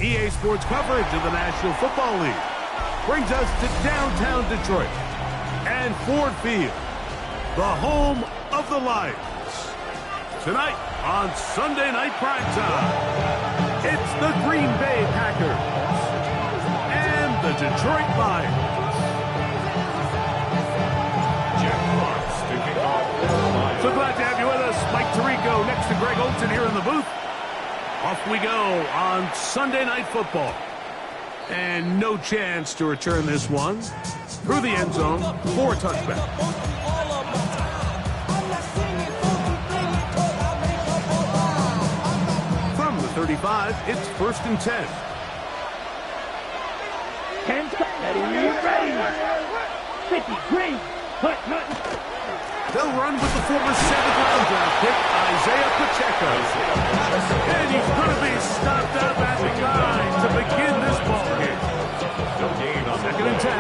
EA Sports coverage of the National Football League brings us to downtown Detroit and Ford Field, the home of the Lions. Tonight on Sunday Night Primetime, it's the Green Bay Packers and the Detroit Lions. So glad to have you with us. Mike Tirico next to Greg Olson here in the booth. Off we go on Sunday Night Football. And no chance to return this one through the end zone for a touchback. From the 35, it's 1st and 10. Ready. 50, green, hut. They'll run with the former 7th-round draft pick, Isaiah Pacheco. And he's going to be stopped up at the line to begin this ball game. Second and 10.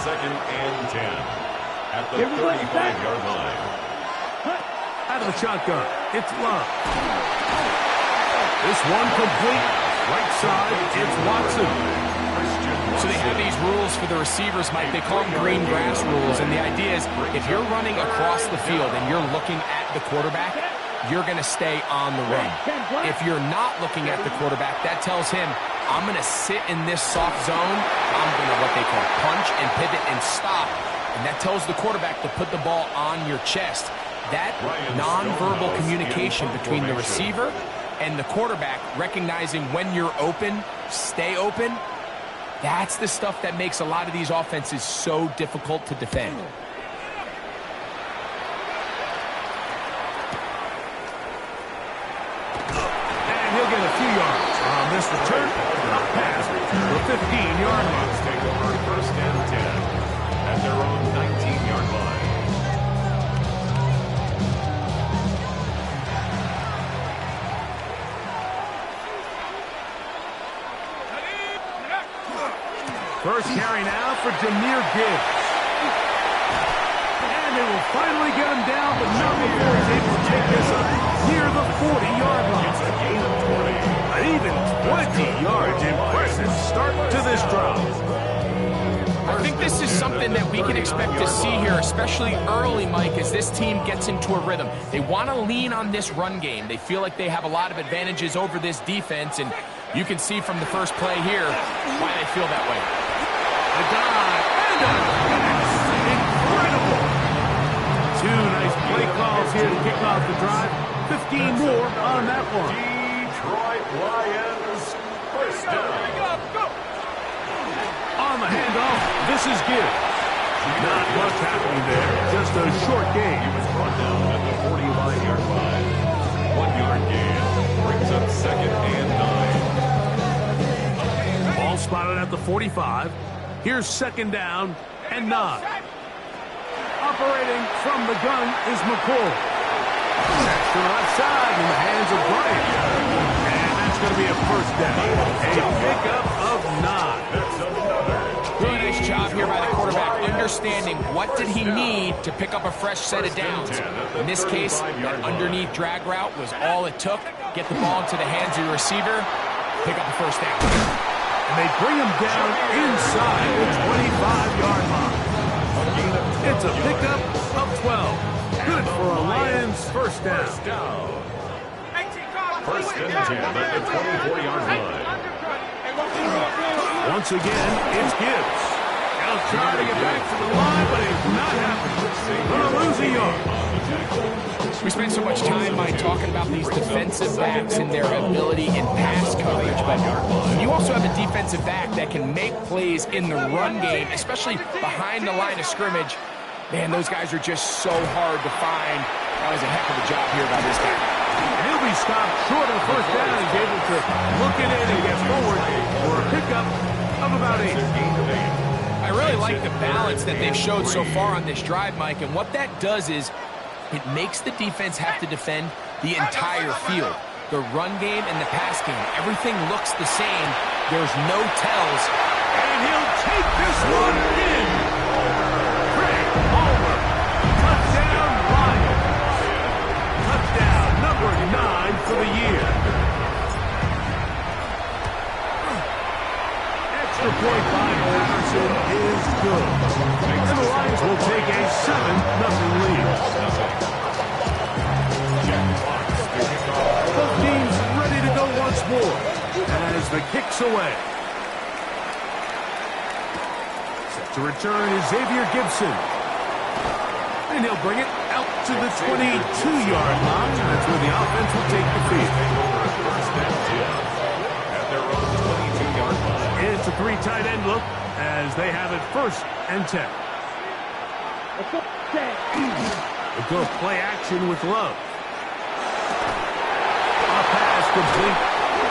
Second and 10. At the 35-yard line. Out of the shotgun, it's Love. This one complete. Right side, it's Watson. So they have these rules for the receivers, Mike. They call them green grass rules. And the idea is if you're running across the field and you're looking at the quarterback, you're going to stay on the run. If you're not looking at the quarterback, that tells him, I'm going to sit in this soft zone. I'm going to what they call punch and pivot and stop. And that tells the quarterback to put the ball on your chest. That nonverbal communication between the receiver and the quarterback, recognizing when you're open, stay open, that's the stuff that makes a lot of these offenses so difficult to defend. And he'll get a few yards on this return. Up past the 15-yard line. Take over 1st and 10 at their own 19-yard line. First carry now for Jahmyr Gibbs. And they will finally get him down, but not before he's able to take this up near the 40-yard line. It's a gain of 20. An even 20 yards. Impressive start to this drive. I think this is something that we can expect to see here, especially early, Mike, as this team gets into a rhythm. They want to lean on this run game. They feel like they have a lot of advantages over this defense, and you can see from the first play here why they feel that way. A dive and a pass. Incredible. Two nice play calls here to kick off the drive. 15 more on that one. Detroit Lions, first down. On the handoff, this is Gibbs. Not much happening there. Just a short gain. He was brought down at the 45-yard line. 1-yard gain. Brings up 2nd and 9. Ball spotted at the 45. Here's 2nd down and 9. Operating from the gun is McCoy. That's to the left side in the hands of Bryant. And that's going to be a 1st down. A pickup of 9. Really nice job here by the quarterback, understanding what did he need to pick up a fresh set of downs. In this case, that underneath drag route was all it took. Get the ball into the hands of your receiver, pick up a 1st down. And they bring him down inside the 25-yard line. It's a pickup of 12. Good for a Lions 1st down. 1st and 10 at the 24-yard line. Once again, it's Gibbs. He'll try to get back to the line, but it's not happening. Gonna lose a yard. We spend so much time, Mike, talking about these defensive backs and their ability in pass coverage, but you also have a defensive back that can make plays in the run game, especially behind the line of scrimmage. Man, those guys are just so hard to find. That was a heck of a job here by this guy. And he'll be stopped short of 1st down. He's able to look it in and get forward for a pickup of about 8. I really like the balance that they've showed so far on this drive, Mike, and what that does is it makes the defense have to defend the entire field. The run game and the pass game, everything looks the same. There's no tells. And he'll take this one in. Craig Palmer. Touchdown, Lions. Touchdown number 9 for the year. Extra point by Patterson is good. And the Lions will take a 7-0 lead. Both teams ready to go once more as the kick's away. Set to return is Xavier Gibson. And he'll bring it out to the 22-yard line. That's where the offense will take the field. It's a 3 tight end look as they have it 1st and 10. We'll go play action with Love. A pass complete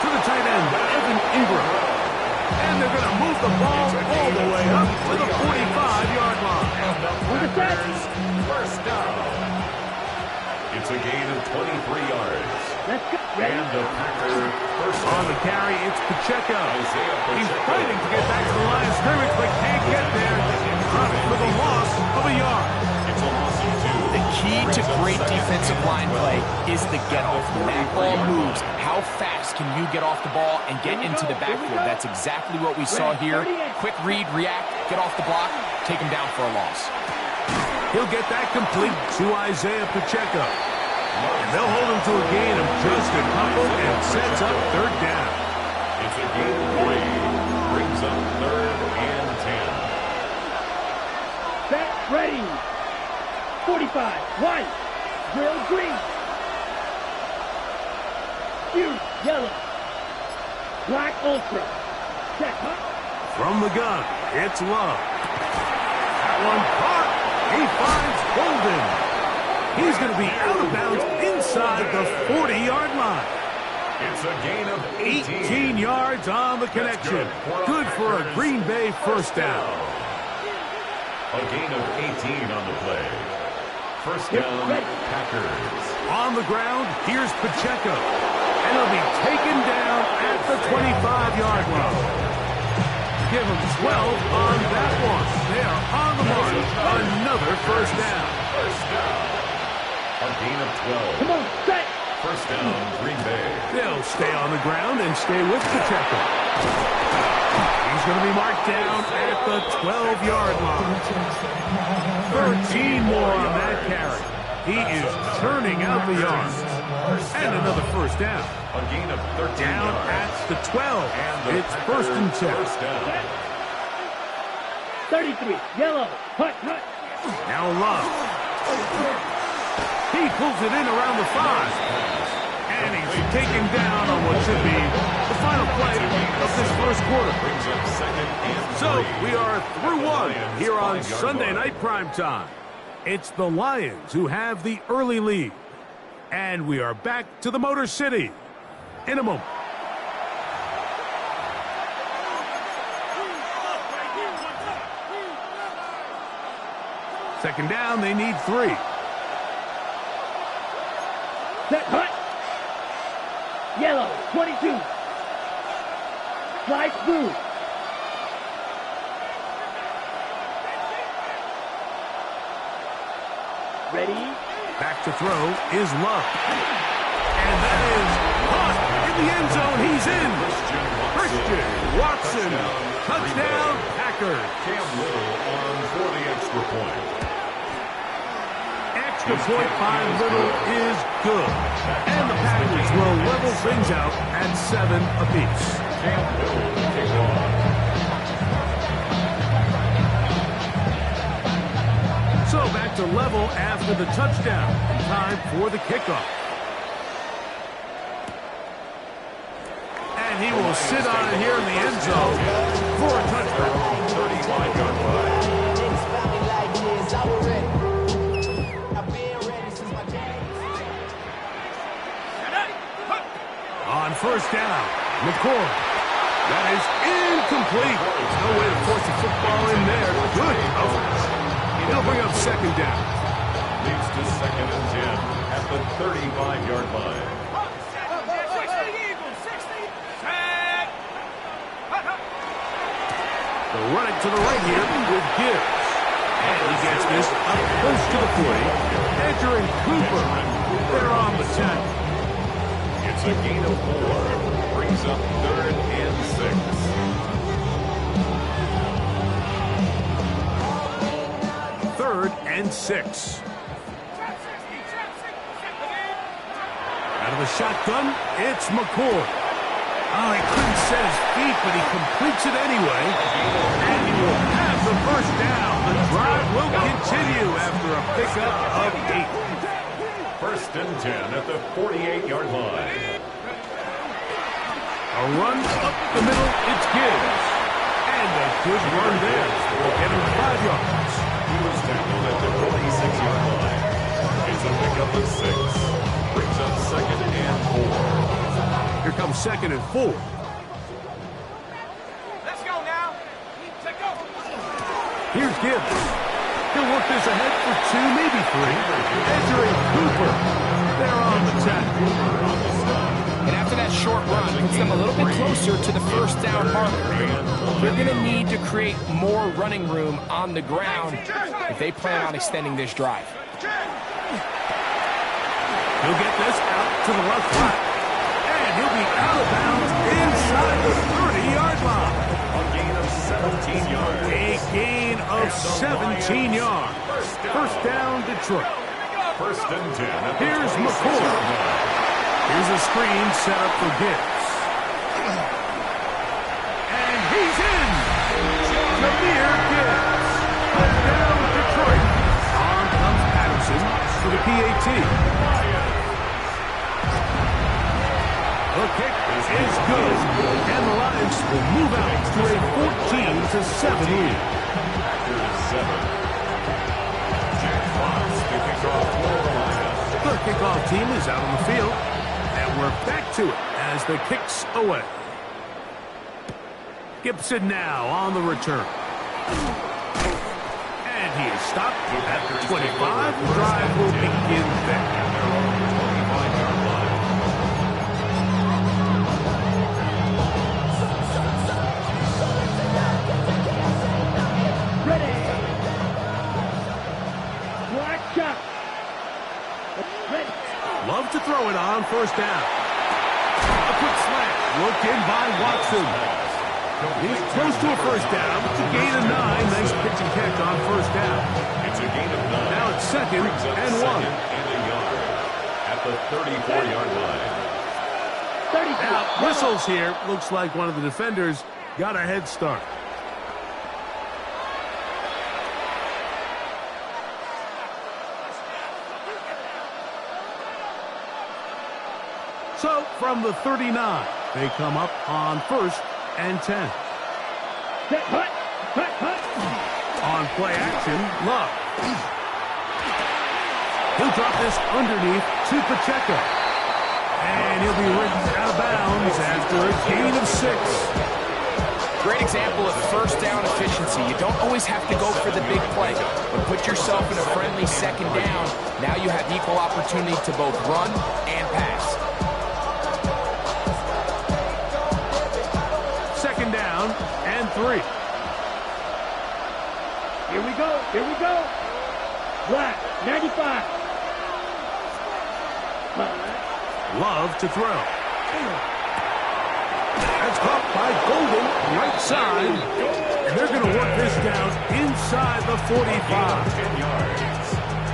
to the tight end, Evan Ingram. And they're going to move the ball all the way up to the 45-yard line. First down. It's a gain of 23 yards. And the Packer first On the carry, it's Pacheco. He's fighting to get back to the line of scrimmage, but can't get there. For the loss of a yard. It's a loss of 2. The key to great defensive line play is the get-off. When that ball moves, how fast can you get off the ball and get into the backfield? That's exactly what we saw here. Quick read, react, get off the block, take him down for a loss. He'll get that complete to Isaiah Pacheco. And they'll hold him to a gain of just a couple and sets up 3rd down. It's a gain of 3. Brings up 3rd and 10. Set, ready. 45, white, drill green. Huge, yellow. Black ultra. Check, huh? From the gun, it's Love. That one caught. He finds Golden. He's going to be out of bounds inside the 40-yard line. It's a gain of 18 yards on the connection. Good for a Green Bay 1st down. A gain of 18 on the play. 1st down, Packers. On the ground, here's Pacheco. And he'll be taken down at the 25-yard line. Give him 12 on that one. They are on the mark. Another 1st down. First down. A gain of 12. Come on, set. 1st down, Green Bay. They'll stay on the ground and stay with Pacheco. He's going to be marked down at the 12-yard line. 13 more on that carry. He is churning out the yards. And another 1st down. A gain of 13 Down yards. at the 12. It's 1st and 10. First down. 33, yellow, hut, hut. Now Love. He pulls it in around the 5. And he's taken down on what should be the final play of this 1st quarter. Brings up 2nd and 3. So we are through 1 here on Sunday Night Primetime. It's the Lions who have the early lead. And we are back to the Motor City in a moment. Second down, they need 3. Set, hut. Yellow, 22. Slide through. Ready? Back to throw is Love. And that is caught in the end zone. He's in. Christian Watson. Touchdown, Packers. Cam Little on for the extra point. Extra point by Little is good. And the Packers will level things out at 7 apiece. Cam Little kick off. So back to level after the touchdown. Time for the kickoff. And he will sit on it here in the end zone for a touchdown. 35-yard line. On 1st down, McCoy. That is incomplete. There's no way to force the football in there. Good coverage. He'll bring up second down. Leads to 2nd and 10 at the 35-yard line. They'll run it to the right here with Gibbs. And he gets this up close to the 40. Edger and Cooper, they're on the 10. It's a gain of 4. Brings up 3rd and 6. 3rd and 6. Out of the shotgun, it's McCoy. Oh, he couldn't set his feet, but he completes it anyway. And he will have the first down. The drive will continue after a pickup of 8. 1st and 10 at the 48-yard line. A run up the middle, it's Gibbs. And a good run there. We'll get him 5 yards. He was tackled at the 46-yard line. It's a pickup of 6. Brings up 2nd and 4. Here comes 2nd and 4. Let's go now. Let's go. Here's Gibbs. He'll work this ahead for 2, maybe 3. Edger and Cooper. They're on the tackle. And after that short run, puts them a little bit closer to the first down marker. They're going to need to create more running room on the ground if they plan on extending this drive. He'll get this out to the left side. And he'll be out of bounds inside the 30-yard line. A gain of 17 yards. A gain of 17 yards. First down, Detroit. 1st and 10 at the Here's 26 McCoy. yard line. Here's a screen set up for Gibbs. And he's in. Jameer Gibbs. Down Detroit. On comes Patterson for the PAT. The kick is good. And the Lions will move out to a 14-7 lead. Packers 7. Jack Fox to kick off for the Lions. The kickoff team is out on the field. And we're back to it as the kick's away. Gibson now on the return. And he is stopped at the 25. The drive will begin there. Ready. Black shot. Ready. Love to throw it on first down. A quick slant. Worked in by Watson. He's close to a first down. It's a gain of 9. Nice pitch and catch on first down. It's a gain of 9. Now it's 2nd Brings up and 1. 2nd and a yard at the 34-yard line. 34. Now, whistles here. Looks like one of the defenders got a head start. So, from the 39, they come up on 1st and 10. Set, hut, hut, hut. On play action, Love. He'll drop this underneath to Pacheco. And he'll be ripped out of bounds after a gain of 6. Great example of first down efficiency. You don't always have to go for the big play, but put yourself in a friendly second down. Now you have equal opportunity to both run and pass. Second down and 3. Here we go. Here we go. Black, 95. Love to throw. That's caught by Golden, right side. And they're going to work this down inside the 45. 10 yards.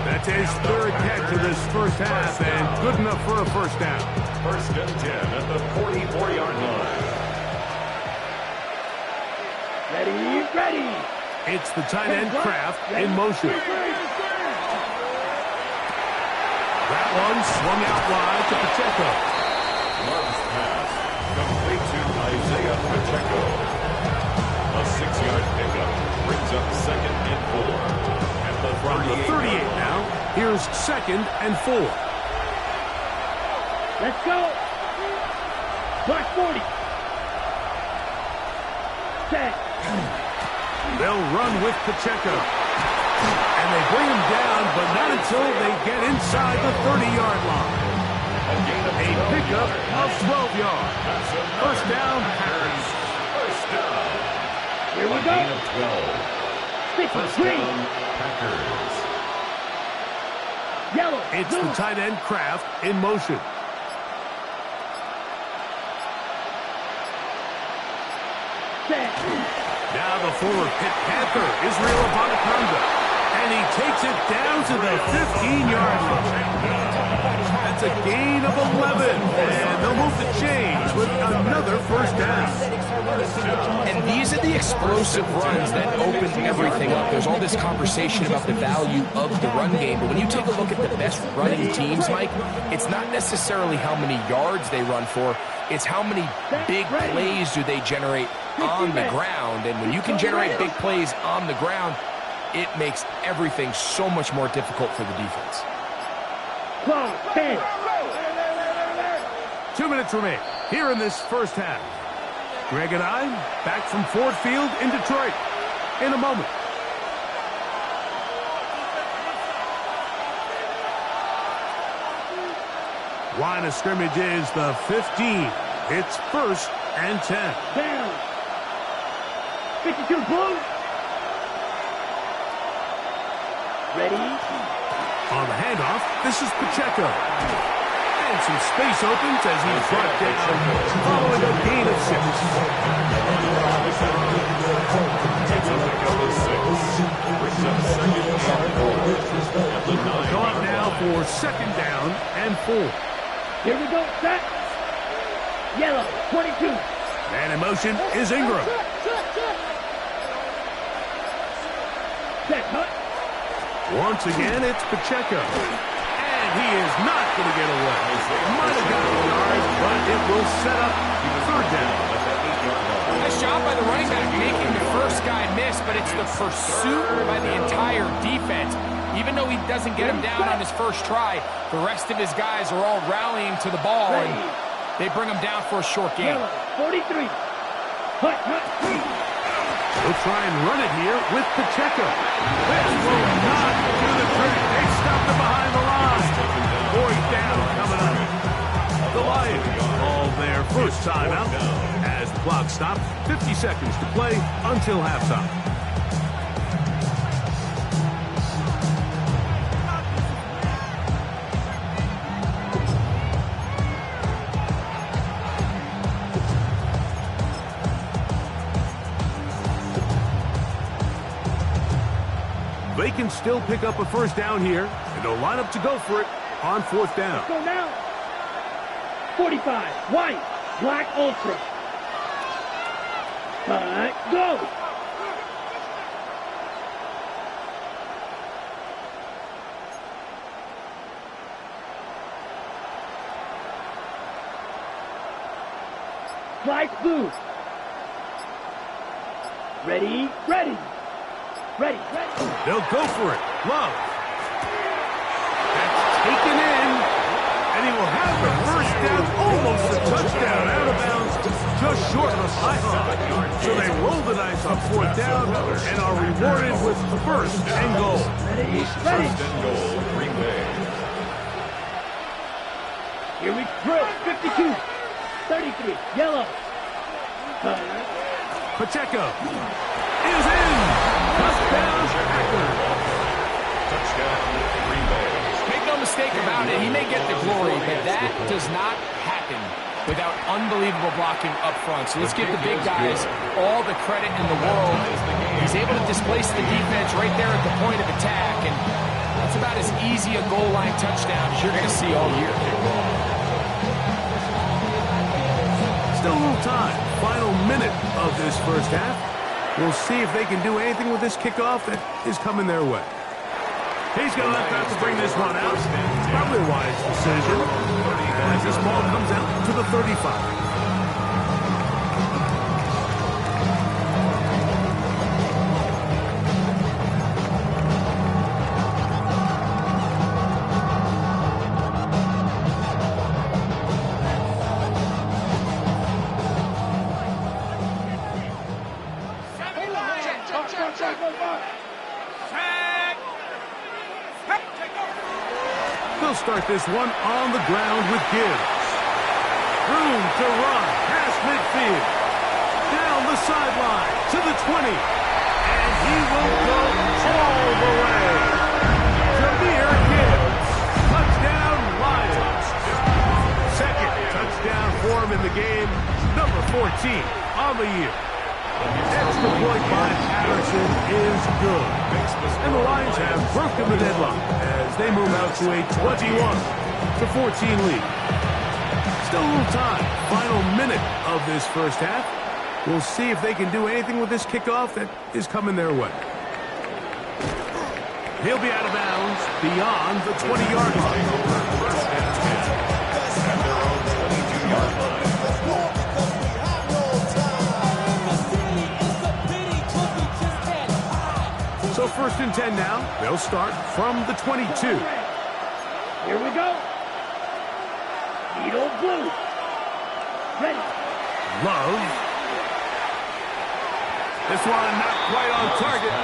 That's his 3rd catch of this first half, and good enough for a first down. 1st and 10 at the 44-yard line. Ready, ready. It's the tight end Kraft in motion. That one swung out wide to Pacheco. Love's pass complete to Isaiah Pacheco. A 6-yard pickup brings up 2nd and 4. At the From the 38 now, here's 2nd and 4. Let's go. Black 40. Set. They'll run with Pacheco. And they bring him down, but not until they get inside the 30-yard line. A pickup of 12 yards. First down, Packers. First down. Here we A go. gain of 12. Sticky First green. down, Packers. Yellow. It's blue. the tight end Kraft in motion. Set. Now the former Pitt Panther, Israel Abanikanda. And he takes it down to the 15-yard line. That's a gain of 11. And they'll move the chains with another first down. And these are the explosive runs that open everything up. There's all this conversation about the value of the run game, but when you take a look at the best running teams, Mike, it's not necessarily how many yards they run for, it's how many big plays do they generate on the ground. And when you can generate big plays on the ground, it makes everything so much more difficult for the defense. Clock. 10. 2 minutes remain here in this first half. Greg and I back from Ford Field in Detroit in a moment. Line of scrimmage is the 15. It's first and 10. Down. 52 blue. Ready. On the handoff, this is Pacheco. And some space opens as he's brought down following a gain of 6. Brings up second and 4. At the 9. Go up now for second down and 4. Here we go. Set. Yellow. 22. And in motion is Ingram. Set. Cut. Once again, it's Pacheco. And he is not going to get away. Might have got a yard, but it will set up third down. Nice job by the running back making the first guy miss, but it's the pursuit by the entire defense. Even though he doesn't get him down on his first try, the rest of his guys are all rallying to the ball, and they bring him down for a short gain. Yellow. 43. Cut. Cut. We'll try and run it here with Pacheco. This will not do the trick. They stopped him behind the line. Fourth down coming up. The Lions call their first timeout as the clock stops. 50 seconds to play until halftime. They can still pick up a first down here, and they'll line up to go for it on fourth down. Go now. 45. White. Black Ultra. Go. Black blue. Ready. Ready. Ready. Ready. They'll go for it. Love. That's taken in. And he will have the first down, almost a touchdown, out of bounds, just short of the pylon. So they roll the dice on fourth down and are rewarded with first and goal. Ready. First Ready. and goal, Green Bay. Here we go. 52. 33. Yellow. Pacheco is in. Touchdown, Packers. Touchdown, Green Bay. Make no mistake about it, he may get the glory, but that does not happen without unbelievable blocking up front. So let's give the big guys all the credit in the world. He's able to displace the defense right there at the point of attack, and that's about as easy a goal line touchdown as you're going to see all year. Still a little time. Final minute of this first half. We'll see if they can do anything with this kickoff that is coming their way. He's going to have to bring this one out. Probably a wise decision. As this ball comes out to the 35. start this one on the ground with Gibbs. Room to run past midfield. Down the sideline to the 20. And he will go all the way. Jameer Gibbs. Touchdown, Lions. Second touchdown for him in the game. Number 14 on the year. Extra point by Patterson is good. And the Lions have broken the deadlock as they move out to a 21-14 lead. Still a little time. Final minute of this first half. We'll see if they can do anything with this kickoff that is coming their way. He'll be out of bounds beyond the 20-yard line. First and 10 at their own 22-yard line. So first and 10 now. They'll start from the 22. Here we go. Needle blue. Ready. Love. This one not quite on target.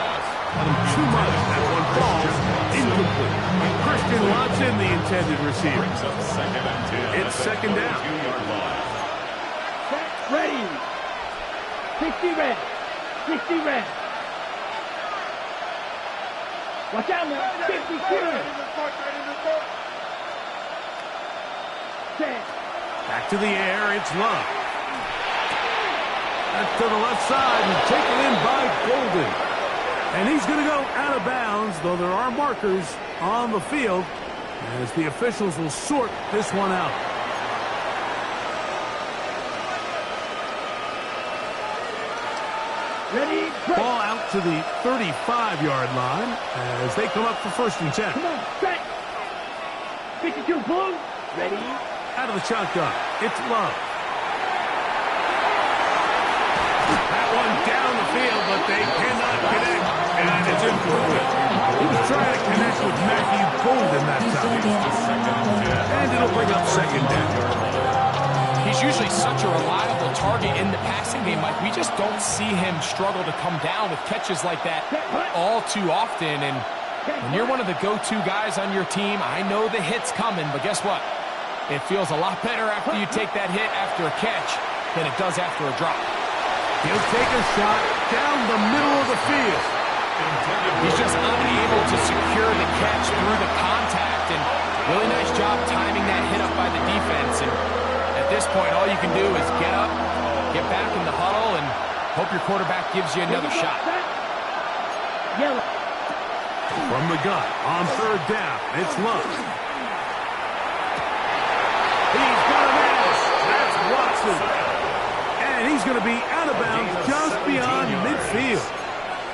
Too much. That one falls incomplete. Christian Watson, the intended receiver. Brings up second and 10. It's second down. 22-yard line. Set. Ready. 60 red. 60 red. Watch out now. 50 clear. Set. Back to the air. It's Love. That's to the left side and taken in by Golden. And he's going to go out of bounds, though there are markers on the field as the officials will sort this one out. Ready. Break. Ball out to the 35-yard line as they come up for first and 10. Come on. Set. 52 blue. Ready. Out of the shotgun, it's Love. That one down the field, but they cannot connect, and it's incomplete. He was trying to connect with Matthew Golden that time. And it'll bring up second down. He's usually such a reliable target in the passing game, Mike. We just don't see him struggle to come down with catches like that all too often. And when you're one of the go-to guys on your team, I know the hit's coming, but guess what? It feels a lot better after you take that hit after a catch than it does after a drop. He'll take a shot down the middle of the field. He's just unable to secure the catch through the contact, and really nice job timing that hit up by the defense. And at this point, all you can do is get up, get back in the huddle, and hope your quarterback gives you another shot. Yellow. From the gun on third down, it's Love. He's got a miss. That's Watson. And he's going to be out of bounds just beyond midfield.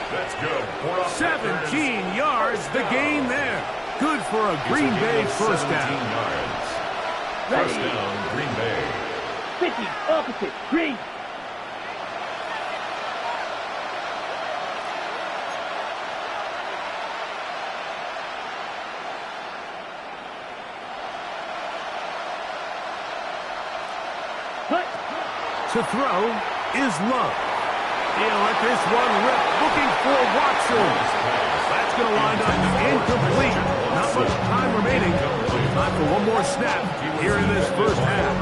That's good. 17 yards, the gain there. Good for a Green Bay first down. Yards. Ready. First down, Green Bay. 50. Opposite. Green. To throw is Love. He'll let this one rip, looking for Watson. That's going to wind up incomplete. Not much time remaining. Time for one more snap here in this first half.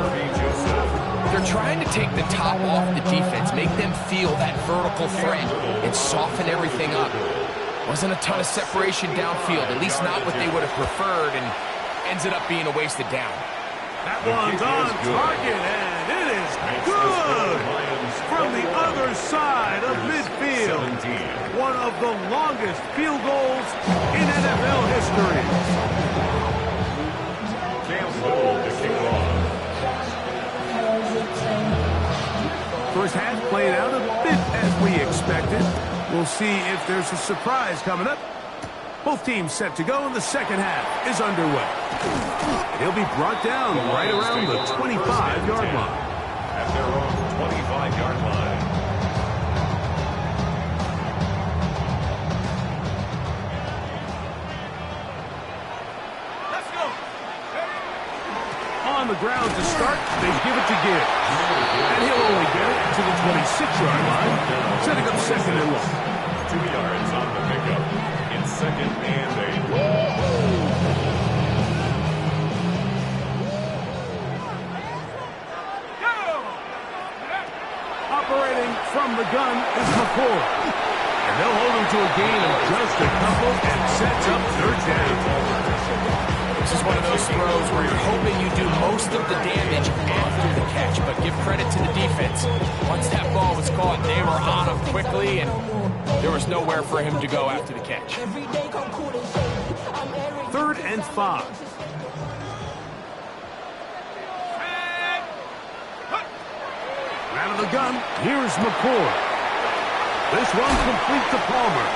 They're trying to take the top off the defense, make them feel that vertical threat, and soften everything up. Wasn't a ton of separation downfield, at least not what they would have preferred, and ends it up being a wasted down. That one's on target, and it is good from the other side of midfield. One of the longest field goals in NFL history. Campbell to kick off. First half played out a bit as we expected. We'll see if there's a surprise coming up. Both teams set to go, and the second half is underway. He'll be brought down right around the 25-yard line. At their own 25-yard line. Let's go. On the ground to start, they give it to Gibbs. And he'll only get it to the 26-yard line, setting up second and long. 2 yards on the pickup. In second and 8. Accelerating from the gun is McCoy. And they'll hold him to a gain of just a couple and sets up third down. This is one of those throws where you're hoping you do most of the damage after the catch, but give credit to the defense. Once that ball was caught, they were on him quickly, and there was nowhere for him to go after the catch. 3rd and 5. Out of the gun, here's McCoy. This one complete to Palmer.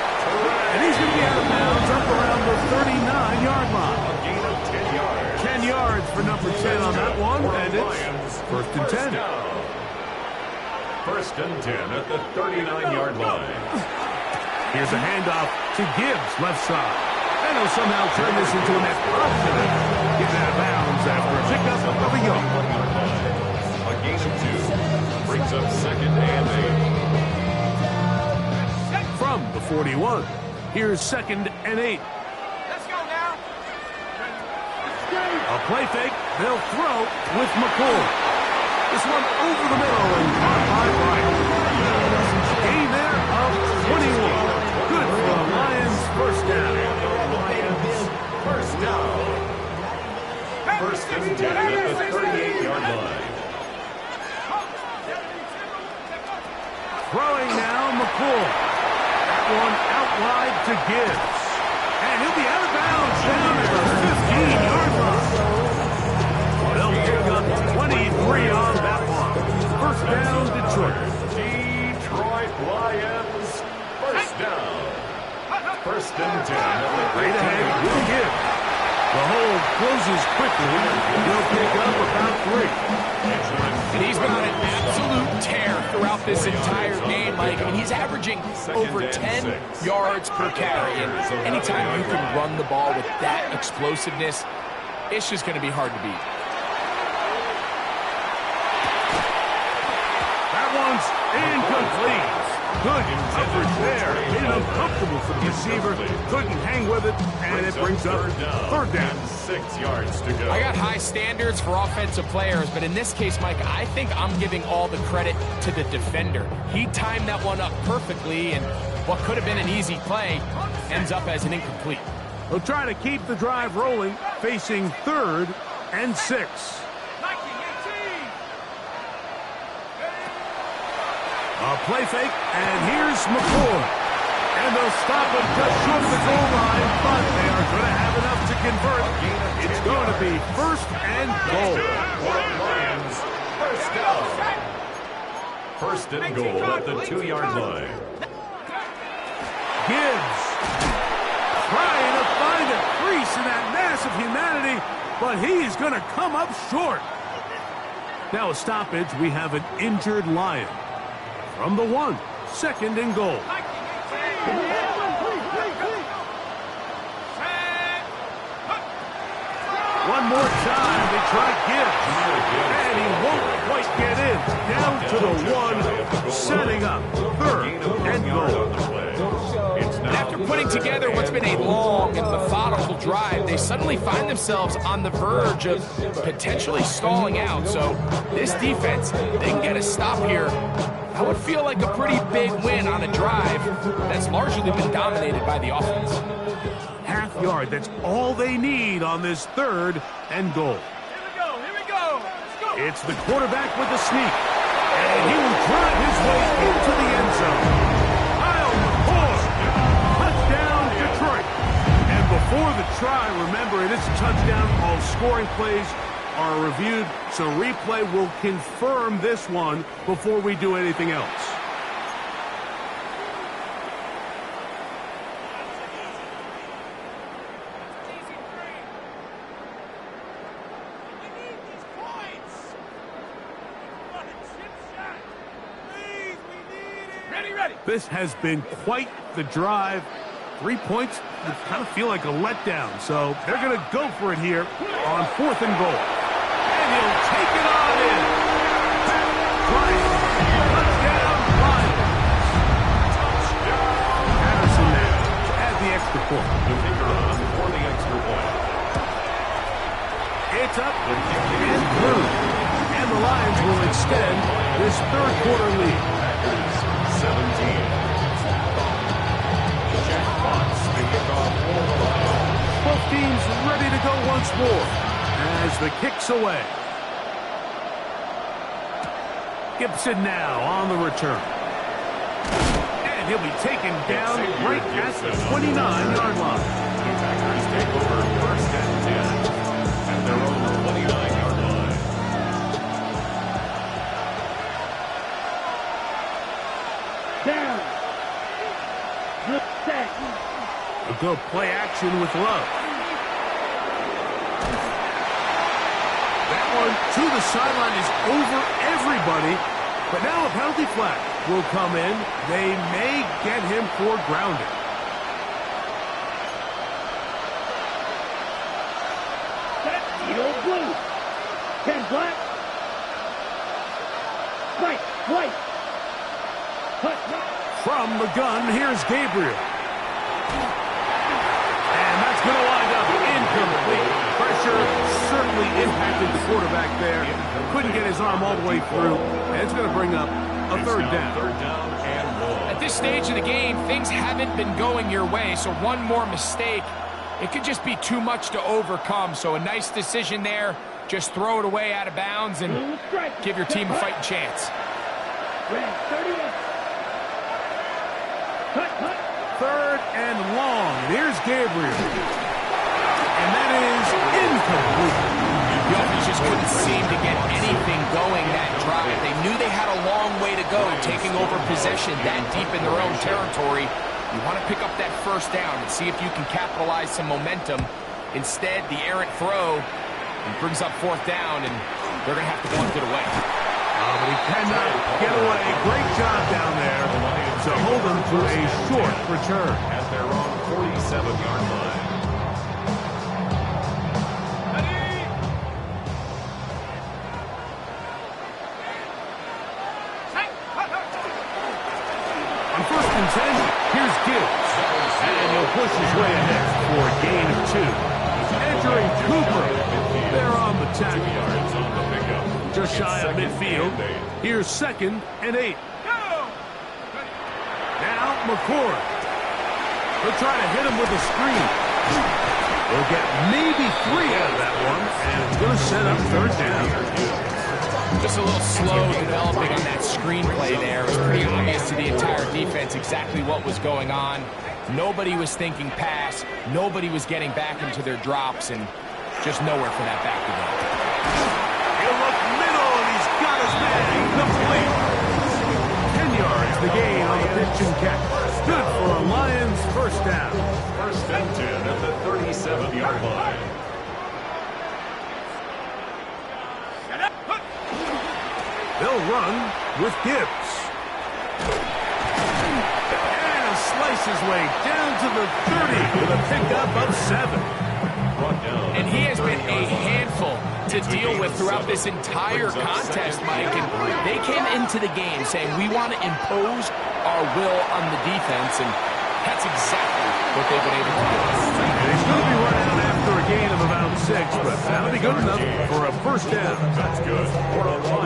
And he's going to be out of bounds up around the 39-yard line. A gain of 10 yards. 10 yards for number 10 on that one, and it's 1st and 10. 1st and 10 at the 39-yard line. Here's a handoff to Gibbs, left side. And he'll somehow turn this into an positive. Get out of bounds after a pickup of a yard. A gain of 2 brings up 2nd and 8. From the 41, here's 2nd and 8. Let's go now. A play fake, they'll throw with McCoy. This one over the middle and caught by Bryant. Gain there of 21. Good for the Lions, 1st down. Lions, 1st down. 1st and 10 at the 38-yard line. Throwing now, McCoy. That one out wide to Gibbs. And he'll be out of bounds down at the 15-yard line. They'll pick up 23 on that one. 1st down, Detroit. Detroit Lions, 1st down. 1st and 10 at the Right ahead will Gibbs. The hold closes quickly. They'll pick up about 3. And he's been on an absolute tear throughout this entire game, Mike. I mean, he's averaging over 10 yards per carry. And anytime you can run the ball with that explosiveness, it's just going to be hard to beat. That one's incomplete. Good coverage there. Made it uncomfortable for the receiver. Couldn't hang with it, and it brings up 3rd down. 6 yards to go. I got high standards for offensive players, but in this case, Mike, I think I'm giving all the credit to the defender. He timed that one up perfectly, and what could have been an easy play ends up as an incomplete. They'll try to keep the drive rolling, facing 3rd and 6. A play fake, and here's McCoy. And they'll stop him just short of the goal line, but they are going to have enough to convert. It's going to be 1st and goal. Lions, 1st down. 1st and goal at the 2-yard line. Gibbs trying to find a crease in that mass of humanity, but he's going to come up short. Now a stoppage, we have an injured Lion. From the 1, 2nd and goal. One more time, they try Gibbs. And he won't quite get in. Down to the 1, setting up 3rd and goal. And after putting together what's been a long and methodical drive, they suddenly find themselves on the verge of potentially stalling out. So this defense, they can get a stop here. That would feel like a pretty big win on a drive that's largely been dominated by the offense. Half yard, that's all they need on this 3rd and goal. Here we go. Let's go. It's the quarterback with the sneak. And he will drive his way into the end zone. Kyle McCoy, touchdown Detroit. And before the try, remember it is a touchdown. All scoring plays are reviewed, so replay will confirm this one before we do anything else. This has been quite the drive. 3 points would kind of feel like a letdown, so they're going to go for it here on 4th and goal. And he'll take it on in. Bryant, touchdown, Lions. Patterson now to add the extra point. The finger on for the extra point. It's up and through. And the Lions will extend this 3rd quarter lead. drives the kicks away. Gibson now on the return. And he'll be taken down right at the 29-yard line. The Packers take over first and 10 at their own 29-yard line. Down. Good set. A good play action with Love. That one to the sideline is over everybody. But now a penalty flag will come in. They may get him for grounding. Eagle blue. 10 black. White. Cut. From the gun, here's Gabriel. And that's going to wind up incomplete. Pressure certainly impacted the quarterback there. Couldn't get his arm all the way through. And it's going to bring up a third down. Third down and 1. At this stage of the game, things haven't been going your way, so one more mistake, it could just be too much to overcome. So a nice decision there. Just throw it away out of bounds and give your team a fighting chance. Red 38. Cut. Third and long. Here's Gabriel. And that is incomplete. The offense just couldn't seem to get anything going that drive. They knew they had a long way to go, taking over possession that deep in their own territory. You want to pick up that first down and see if you can capitalize some momentum. Instead, the errant throw brings up fourth down, and they're going to have to punt it away. But he cannot get away. Great job down there to hold him to a short return. At their own 47-yard line. On first and 10, here's Gibbs. And he'll push his way ahead for a gain of 2. Entering Cooper. They're on the tackle. Yards on the pickup. Just shy of Second midfield. and 8. Here's 2nd and 8. Now McCord. He'll try to hit him with a screen. They'll get maybe 3 out of that one, and it's going to set up third down. Just a little slow developing on that screenplay there. It was pretty obvious to the entire defense exactly what was going on. Nobody was thinking pass. Nobody was getting back into their drops, and just nowhere for that back to go. He'll look middle, and he's got his man complete. 10 yards the gain on the pitch and catch. Good for a Lions first down. First and 10 at the 37-yard line. They'll run with Gibbs. And slice his way down to the 30 with a pickup of 7. And he has been a handful to deal with throughout this entire contest, Mike. And they came into the game saying, we want to impose our will on the defense, and that's exactly what they've been able to do. And he's going to be run out after a gain of about 6, but that'll be good enough for a first down. That's good.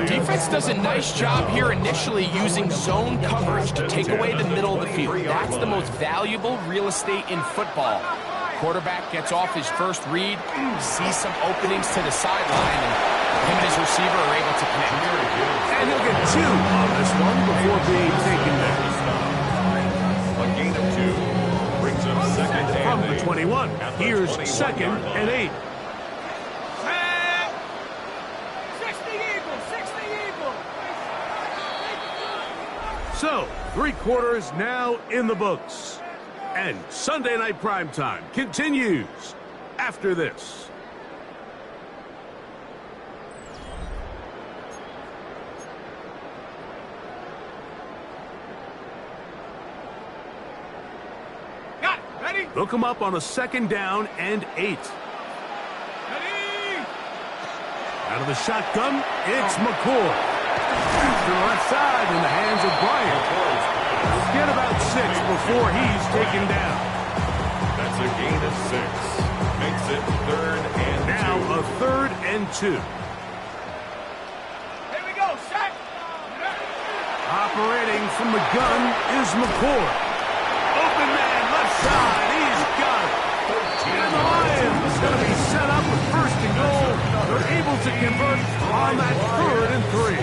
Defense does a nice job here initially using zone coverage to take away the middle of the field. That's the most valuable real estate in football. Quarterback gets off his first read, sees some openings to the sideline, and him and his receiver are able to connect. And he'll get 2 on this one before being taken down. A gain of 2 brings up second From and the 8. 21, here's 2nd and 8. 60 Eagles, 60 Eagles. So, 3 quarters now in the books. And Sunday Night Primetime continues after this. Got it. Ready? They'll come up on a 2nd down and 8. Ready? Out of the shotgun, it's McCord. To the left side in the hands of Bryant. Get about 6 before he's taken down. That's a gain of 6. Makes it 3rd and 2. Now a 3rd and 2. Here we go. Set. Operating from the gun is McCord. Open man, left side. He's got it. And the Lions going to be set up with 1st and goal They're able to convert on that 3rd and 3.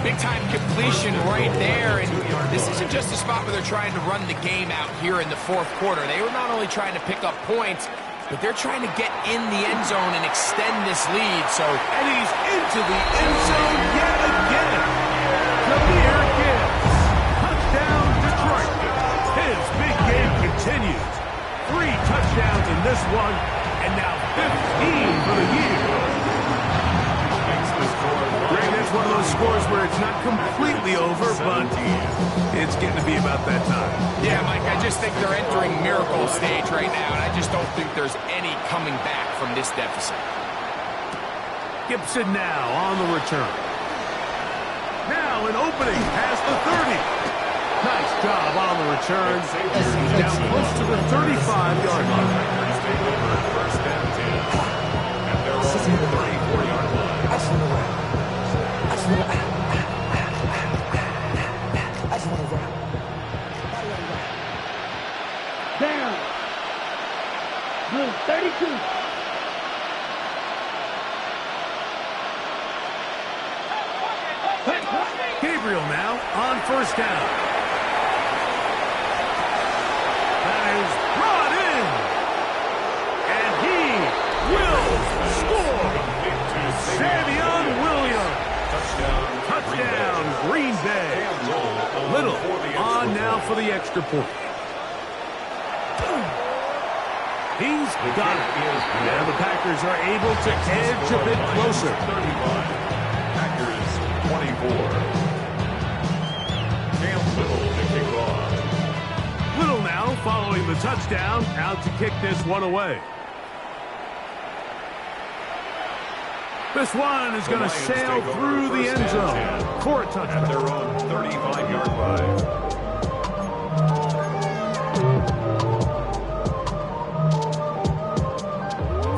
Big-time completion right there, and this isn't just a spot where they're trying to run the game out here in the 4th quarter. They were not only trying to pick up points, but they're trying to get in the end zone and extend this lead. And he's into the end zone yet again. Jameer Gibbs. Touchdown, Detroit. His big game continues. 3 touchdowns in this one, and now 15 for the year. Greg, that's one of those scores where it's not completely over, but it's getting to be about that time. Yeah, Mike, I just think they're entering miracle stage right now, and I just don't think there's any coming back from this deficit. Gibson now on the return. Now an opening past the 30. Nice job on the return. Down close to the 35-yard line. First and 10. And they're on the 34-yard line. Down. Blue 32. Gabriel now on first down. That is brought in. And he will score. Savion Williams. Touchdown, Green Bay. Little on now for the extra point. He's got it. Now the Packers are able to edge a bit closer. 35. Packers 24. Cam Little to kick off. Little now following the touchdown, out to kick this one away. This one is going to sail through the end zone for a touchdown. At their own 35-yard line.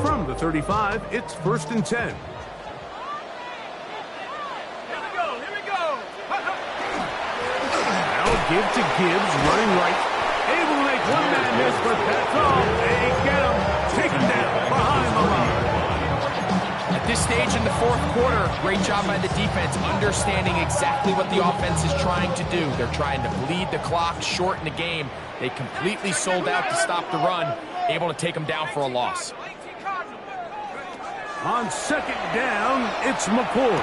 From the 35, it's 1st and 10. Here we go. Now a give to Gibbs, running right. Able to make one man miss, but that's all. They get him. Take him down behind the line. At this stage in the 4th quarter, great job by the defense, understanding exactly what the offense is trying to do. They're trying to bleed the clock, shorten the game. They completely sold out to stop the run, able to take them down for a loss. On 2nd down, it's McCord.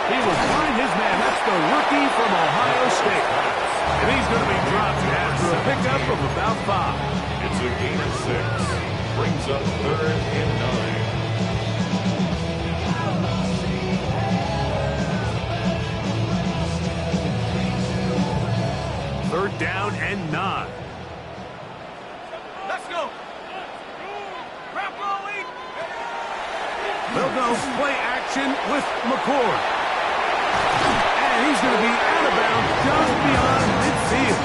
He will find his man. That's the rookie from Ohio State. And he's going to be dropped after a pickup of about 5. It's a gain of 6. Brings up 3rd and 9. 3rd down and 9. Let's go. Wrap rolling. They'll go play action with McCord. And he's going to be out of bounds just beyond midfield.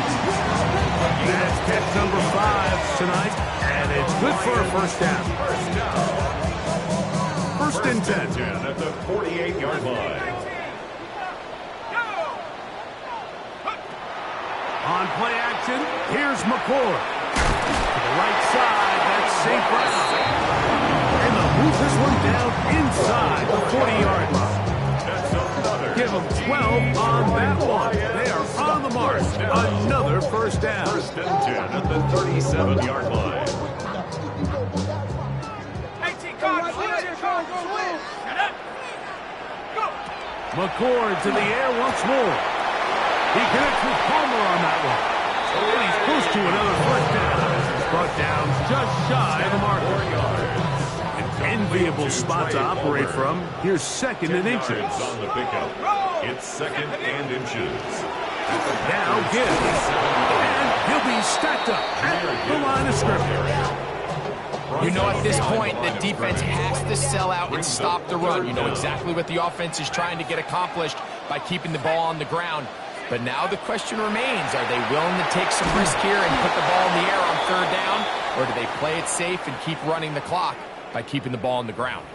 That's catch number 5 tonight, and it's good for a 1st down. 1st and 10. At the 48-yard line. On play action, here's McCord. To the right side, that's St. Brown. And they'll move this one down inside the 40-yard line. Give them 12 on that one. They are on the mark. Another 1st down. 1st and 10 at the 37-yard line. 18 cards. Go. McCord to the air once more. He connects with Palmer on that one. And he's close to another 1st down. Brought down just shy of the marker. An enviable spot to operate from. Here's 2nd and inches. On the pickup. It's 2nd and inches. Now Gibbs. And he'll be stacked up at the line of scrimmage. You know, at this point, the defense has to sell out and stop the run. You know exactly what the offense is trying to get accomplished by keeping the ball on the ground. But now the question remains, are they willing to take some risk here and put the ball in the air on 3rd down? Or do they play it safe and keep running the clock by keeping the ball on the ground?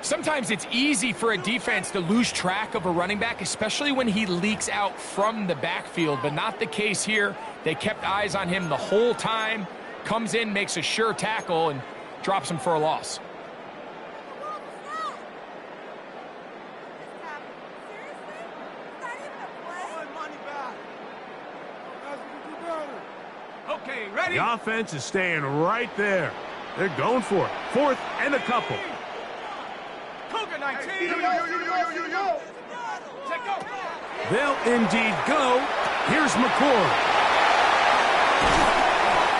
Sometimes it's easy for a defense to lose track of a running back, especially when he leaks out from the backfield, but not the case here. They kept eyes on him the whole time. Comes in, makes a sure tackle, and drops him for a loss. Okay, ready? The offense is staying right there. They're going for it. 4th and a couple. Cougar 19. Check go. They'll indeed go. Here's McCord.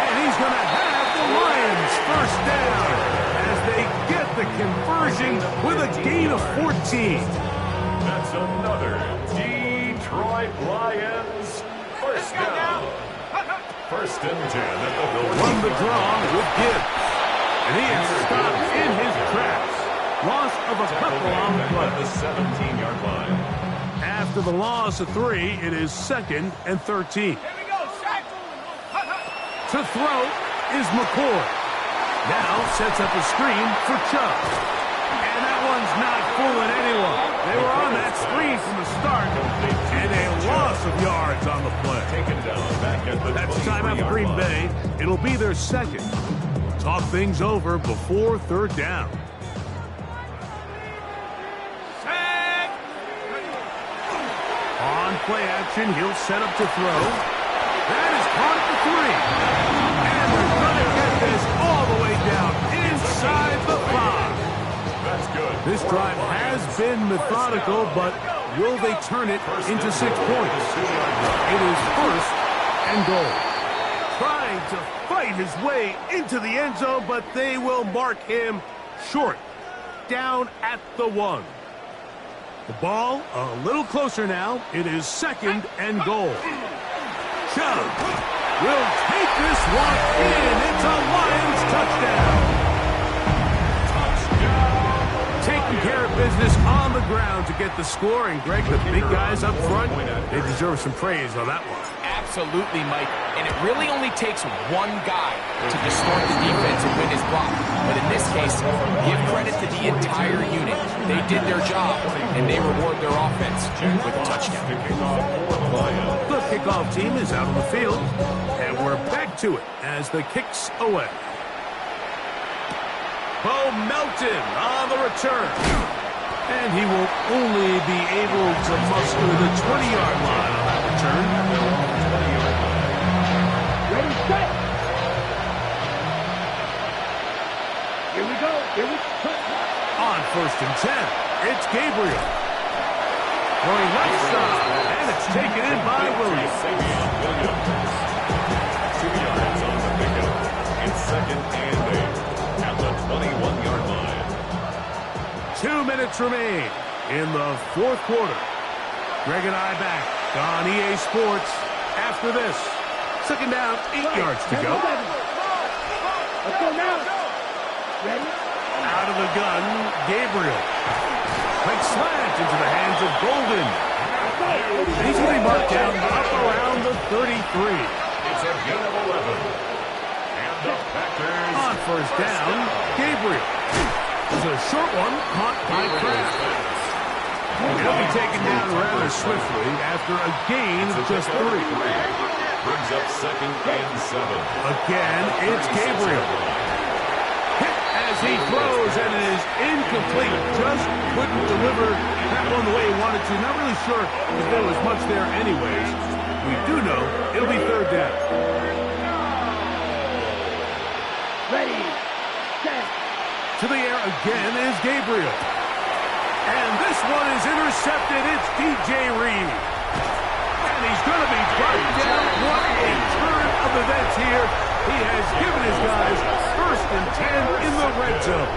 And he's going to have the Lions first down as they get the conversion with a gain of 14. That's another Detroit Lions first down. 1st and 10 at the Won the draw with Gibbs. And he is stopped in his tracks. Loss of a couple on the play. At the 17-yard line. After the loss of 3, it is 2nd and 13. Here we go, sack. To throw is McCord. Now sets up a screen for Chubb. And that one's not fooling anyone. They were on that screen from the start. And a loss of yards on the play. Taken down back at the That's timeout for Green Bay. It'll be their 2nd. Talk things over before 3rd down. Sack. On play action, he'll set up to throw. That is caught at the 3. And they're going to get this all the way down inside the 5. That's good. This drive has been methodical, but will they turn it into 6 points? It is 1st and goal. Trying to fight his way into the end zone, but they will mark him short. Down at the 1. The ball a little closer now. It is 2nd and goal. Chubb will take this one in. It's a Lions touchdown. Taking care of business on the ground to get the score. And, Greg, the big guys up front, they deserve some praise on that one. Absolutely, Mike. And it really only takes one guy to distort the defense and win his block. But in this case, give credit to the entire unit. They did their job, and they reward their offense with a touchdown. The kickoff team is out on the field, and we're back to it as the kick's away. Bo Melton on the return. And he will only be able to muster the 20-yard line on that return. Ready, set. Here we go. Here we go. On 1st and 10, it's Gabriel. Going left side, and it's taken in by Williams. 2 yards on the pickup. It's 2nd and 8 at the 21-yard line. 2 minutes remain in the 4th quarter. Greg and I back on EA Sports after this. 2nd down, 8 yards to go. Let's go now. Ready? Out of the gun, Gabriel. Quick slant into the hands of Golden. And he's going to be marked down up around the 33. It's a gain of 11. And the Packers On 1st down, Gabriel. It's a short one caught by Kraft. He'll be taken down rather swiftly after a gain of just 3. brings up 2nd and 7. Again, it's Gabriel. Hit as he throws, and it is incomplete. Just couldn't deliver that one the way he wanted to. Not really sure if there was much there anyways. We do know it'll be 3rd down. Ready, set. To the air again is Gabriel. And this one is intercepted. It's DJ Reed. And he's going to be brought down. What a turn of events here. He has given his guys 1st and 10 in the red zone.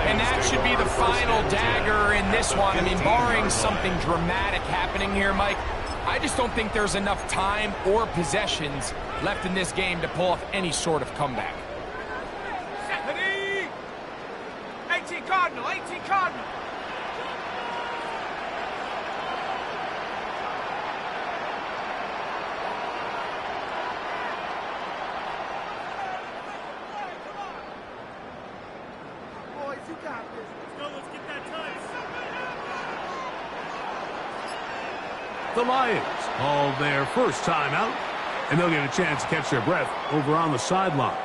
And that should be the final dagger in this one. I mean, barring something dramatic happening here, Mike, I just don't think there's enough time or possessions left in this game to pull off any sort of comeback. 18 Cardinal, 18 Cardinal. Boys, you got this. Let's go, let's get that touch. The Lions called their first timeout, and they'll get a chance to catch their breath over on the sideline.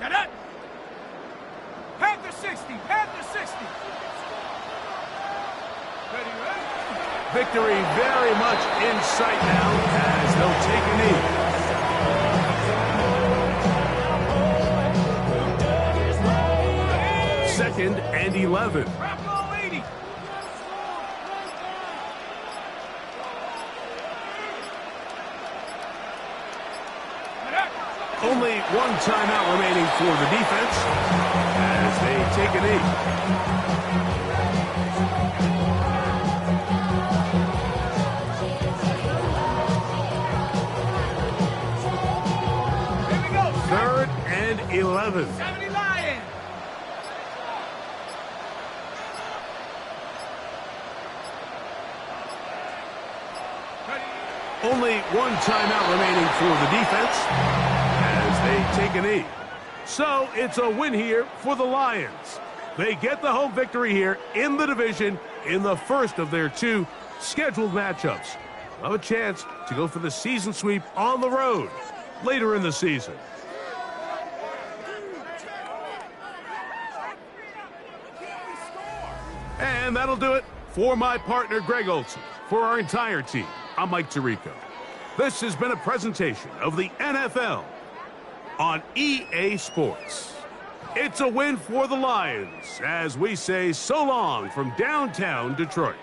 Shut up. Panther 60. Panther 60. Victory very much in sight now as they'll take a knee. Second and 11. Only one timeout remaining for the defense as they take a knee. Here we go. Third and 11. 70 Lions. Only one timeout remaining for the defense as they take a knee. So it's a win here for the Lions. They get the home victory here in the division in the first of their 2 scheduled matchups. Have a chance to go for the season sweep on the road later in the season. And that'll do it for my partner, Greg Olson. For our entire team, I'm Mike Tirico. This has been a presentation of the NFL on EA Sports. It's a win for the Lions as we say so long from downtown Detroit.